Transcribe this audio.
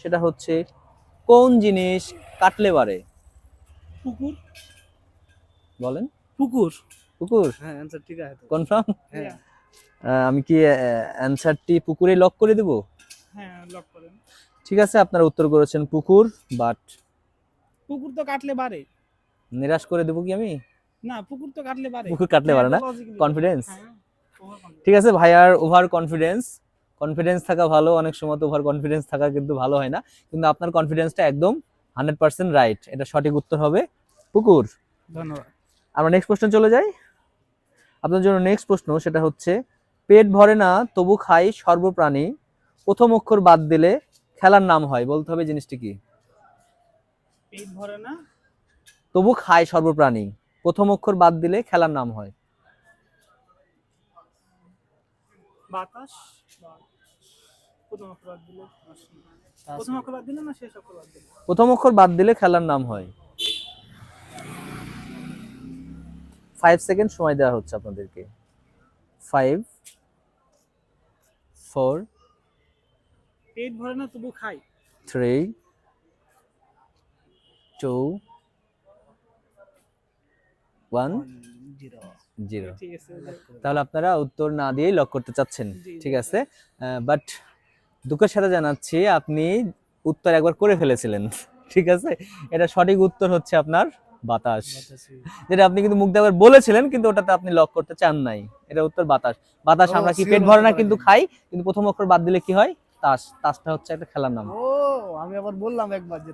সেটা হচ্ছে কোন জিনিস কাটলে বাড়ে? পুকুর। বলেন। পুকুর। পুকুর? হ্যাঁ, অ্যানসার ঠিক আছে তো। কনফার্ম? হ্যাঁ। আমি কি অ্যানসারটি পুকুরে লক করে দেব? হ্যাঁ, লক করেন। ঠিক আছে, আপনারা উত্তর করেছেন পুকুর, বাট পুকুর তো কাটলে বাড়ে। নিরাশ করে দেবো কি আমি? না, পুকুর তো কাটলে বাড়ে। পুকুর কাটলে হ্যাঁ, পারে না? এটা logically কনফিডেন্স? হ্যাঁ, over confident। ঠিক আছে, ভাইয়ার ওভার কনফিডেন্স। কনফিডেন্স থাকা ভালো, অনেক সময় তো ওভার কনফিডেন্স থাকা কিন্তু ভালো হয় না, কিন্তু আপনার কনফিডেন্সটা একদম 100% রাইট। এটা সঠিক উত্তর হবে পুকুর। ধন্যবাদ। আমরা নেক্সট প্রশ্ন চলে যাই। আপনার জন্য নেক্সট প্রশ্ন সেটা হচ্ছে পেট ভরে না তবু খাই সর্বপ্রাণী, প্রথম অক্ষর বাদ দিলে খেলার নাম হয়। বলতে হবে জিনিসটি কি। পেট ভরে না তবু খায় সর্বপ্রাণী, প্রথম অক্ষর বাদ দিলে খেলার নাম হয়। বাতাস। প্রথম অক্ষর বাদ দিলে প্রথম অক্ষর বাদ দিলে না শেষ অক্ষর বাদ দিলে? প্রথম অক্ষর বাদ দিলে খেলার নাম হয়। 5 সেকেন্ড সময় দেওয়া হচ্ছে আপনাদেরকে। 5 4 পেট ভরে না তবু খাই। 3 2 1 0। ঠিক আছে। তাহলে আপনারা উত্তর না দিয়েই লক করতে চাচ্ছেন। জি, ঠিক আছে, বাট দুঃখের সাথে জানাচ্ছি আপনি উত্তর একবার করে ফেলেছিলেন। ঠিক আছে, এটা সঠিক উত্তর হচ্ছে আপনার বাতাস, যেটা আপনি কিন্তু মুখ দিয়ে একবার বলেছিলেন, কিন্তু ওটাতে আপনি লক করতে চান নাই। এটা উত্তর বাতাস। বাতাস আমরা কি পেট ভরে না কিন্তু খাই, কিন্তু প্রথম অক্ষর বাদ দিলে কি হয়? তাস। তাসটা হচ্ছে একটা খেলার নাম। ও, আমি আবার বললাম একবার যে